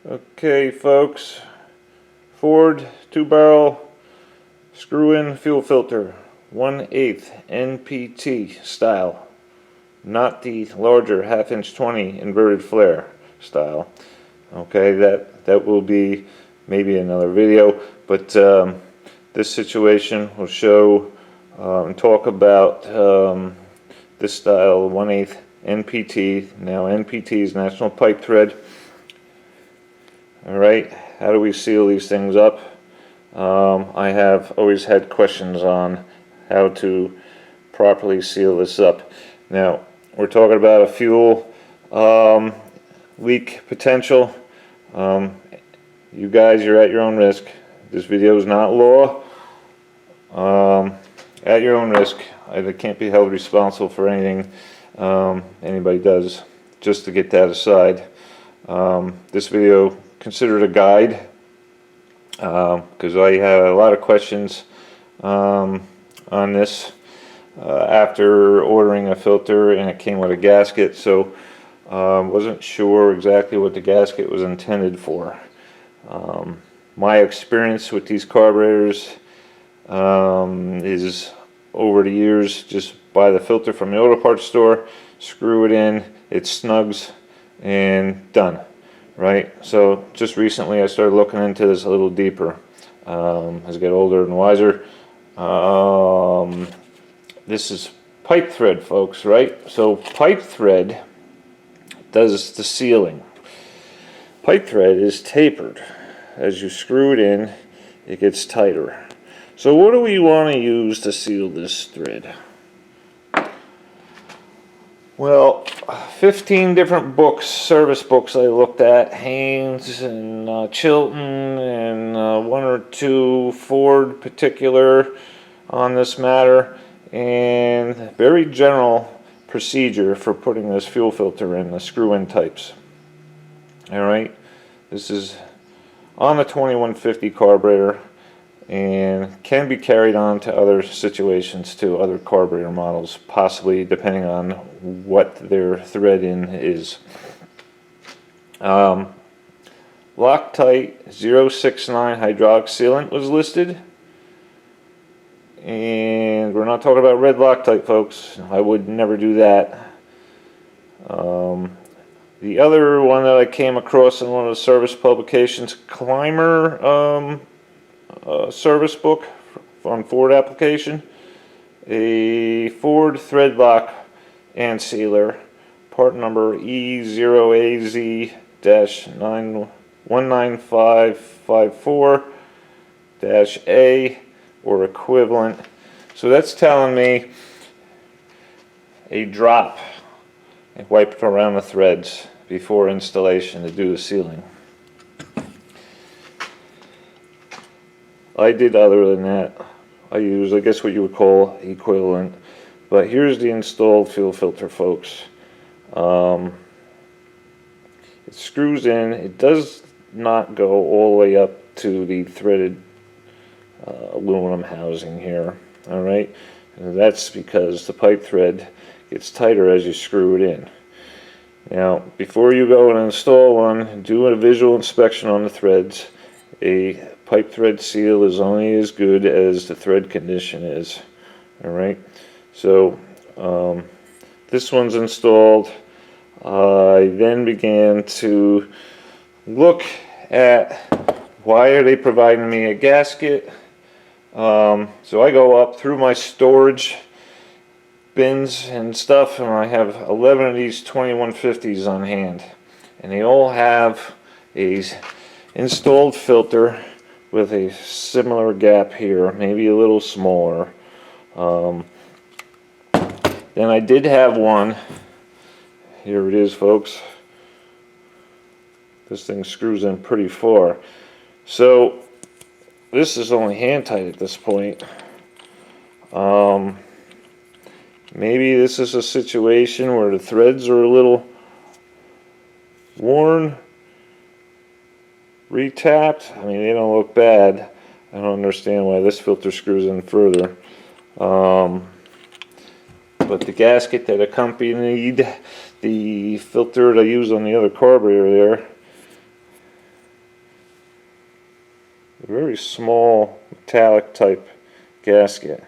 Okay folks, Ford 2-barrel screw-in fuel filter, 1/8 NPT style, not the larger 1/2" 20 inverted flare style. Okay, that will be maybe another video, but this situation will show and talk about this style 1/8 NPT. Now NPT is National Pipe Thread. Alright, how do we seal these things up? I have always had questions on how to properly seal this up. Now, we're talking about a fuel leak potential. You guys, you're at your own risk. This video is not law. At your own risk. I can't be held responsible for anything anybody does, just to get that aside. This video, consider it a guide, because I have a lot of questions on this after ordering a filter, and it came with a gasket, so wasn't sure exactly what the gasket was intended for. My experience with these carburetors is over the years, just buy the filter from the auto parts store, screw it in, it snugs, and done. Right, so just recently I started looking into this a little deeper as I get older and wiser. This is pipe thread, folks, right? So pipe thread does the sealing. Pipe thread is tapered. As you screw it in, it gets tighter. So what do we want to use to seal this thread? Well, 15 different books, service books I looked at, Haynes and Chilton, and one or two Ford particular on this matter, and very general procedure for putting this fuel filter in, the screw-in types. Alright, this is on the 2150 carburetor, and can be carried on to other situations too, other carburetor models, possibly depending on what their thread in is. Loctite 069 hydraulic sealant was listed, and we're not talking about red Loctite, folks. I would never do that. The other one that I came across in one of the service publications, Clymer service book on Ford application, a Ford thread lock and sealer, part number E0AZ-19554-A or equivalent. So that's telling me a drop and wipe it around the threads before installation to do the sealing. I did other than that. I use, I guess, what you would call equivalent. But here's the installed fuel filter, folks. It screws in. It does not go all the way up to the threaded aluminum housing here. Alright? That's because the pipe thread gets tighter as you screw it in. Now, before you go and install one, do a visual inspection on the threads. A pipe thread seal is only as good as the thread condition is. Alright, so this one's installed. I then began to look at why are they providing me a gasket. So I go up through my storage bins and stuff, and I have 11 of these 2150s on hand, and they all have a installed filter with a similar gap here, maybe a little smaller. Then I did have one. Here it is, folks. This thing screws in pretty far. So this is only hand tight at this point. Maybe this is a situation where the threads are a little worn, retapped. I mean, they don't look bad. I don't understand why this filter screws in further. But the gasket that accompanied the filter that I used on the other carburetor there very small metallic type gasket.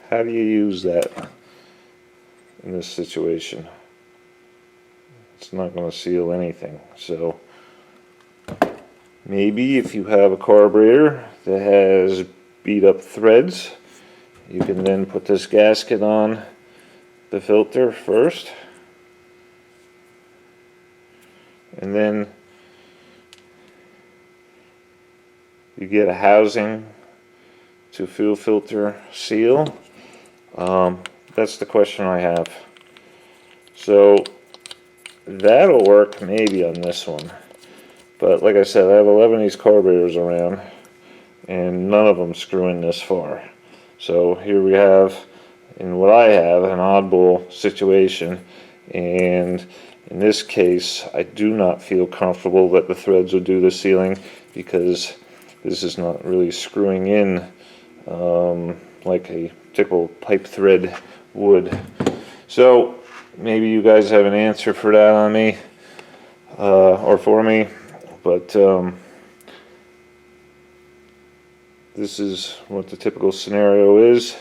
How do you use that in this situation? It's not going to seal anything. So maybe if you have a carburetor that has beat up threads, you can then put this gasket on the filter first, and then you get a housing to fuel filter seal. That's the question I have. So that'll work maybe on this one, but like I said, I have 11 of these carburetors around and none of them screw in this far. So here we have, in what I have, an oddball situation, and in this case I do not feel comfortable that the threads will do the sealing, because this is not really screwing in like a typical pipe thread would. So maybe you guys have an answer for that on me, or for me, but this is what the typical scenario is,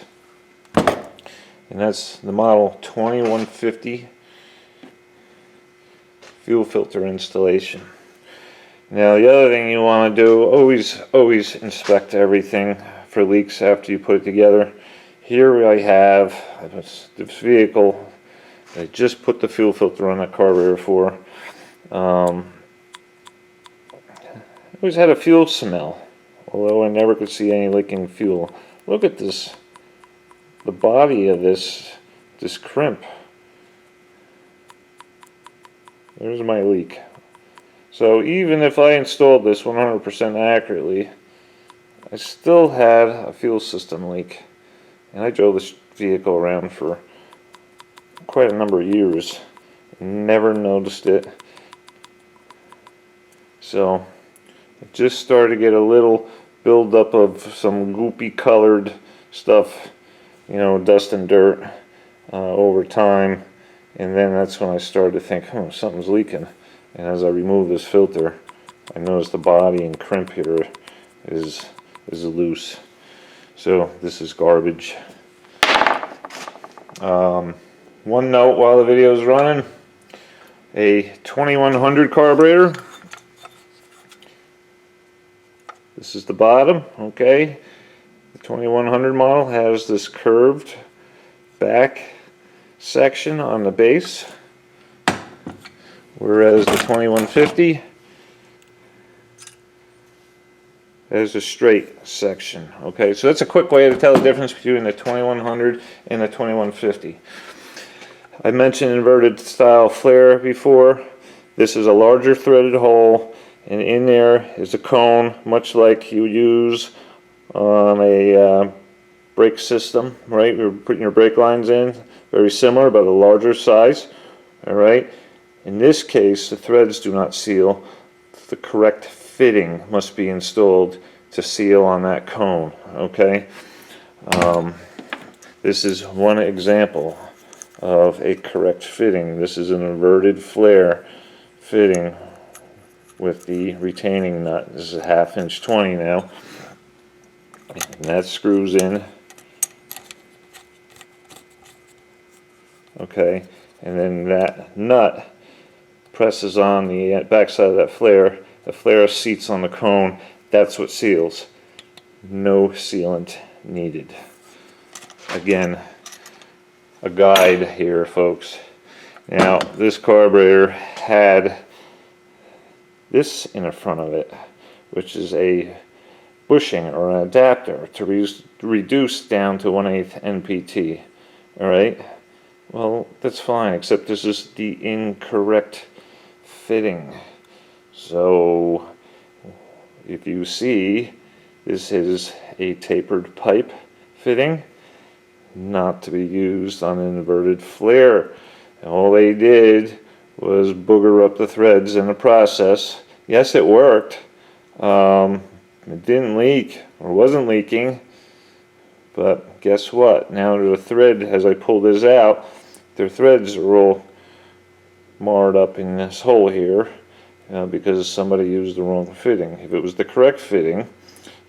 and that's the model 2150 fuel filter installation. Now the other thing you want to do, always inspect everything for leaks after you put it together. Here I have this vehicle I just put the fuel filter on that carburetor for. It always had a fuel smell, although I never could see any leaking fuel. Look at this, the body of this crimp. There's my leak. So even if I installed this 100% accurately, I still had a fuel system leak. And I drove this vehicle around for quite a number of years, never noticed it. So it just started to get a little buildup of some goopy colored stuff, you know, dust and dirt over time, and then that's when I started to think, oh, something's leaking. And as I removed this filter, I noticed the body and crimp here is loose. So this is garbage. One note while the video is running: a 2100 carburetor. This is the bottom, okay? The 2100 model has this curved back section on the base, whereas the 2150 has a straight section. Okay, so that's a quick way to tell the difference between the 2100 and the 2150. I mentioned inverted style flare before. This is a larger threaded hole, and in there is a cone, much like you use on a brake system, right? You're putting your brake lines in, very similar, but a larger size. All right. In this case, the threads do not seal. The correct fitting must be installed to seal on that cone. Okay. This is one example of a correct fitting. This is an inverted flare fitting with the retaining nut. This is a 1/2 inch 20 now, and that screws in. Okay, and then that nut presses on the back side of that flare. The flare seats on the cone. That's what seals. No sealant needed. Again, a guide here, folks. Now, this carburetor had this in the front of it, which is a bushing or an adapter to reduce down to 1/8 NPT. All right. Well, that's fine, except this is the incorrect fitting. So, if you see, this is a tapered pipe fitting, not to be used on an inverted flare. And all they did was booger up the threads in the process. Yes, it worked. It didn't leak, or wasn't leaking, but guess what? Now the thread, as I pull this out, their threads are all marred up in this hole here. because somebody used the wrong fitting. If it was the correct fitting,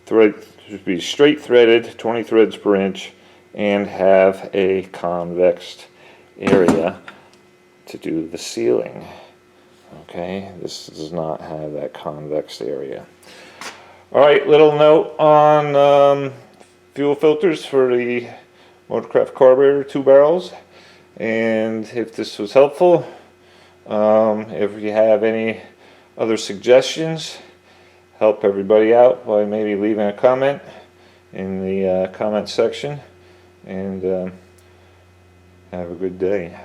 thread should be straight threaded, 20 threads per inch, and have a convex area to do the sealing. Okay, this does not have that convex area. Alright, little note on fuel filters for the Motorcraft carburetor 2 barrels. And if this was helpful, if you have any other suggestions, help everybody out by maybe leaving a comment in the comment section. And have a good day.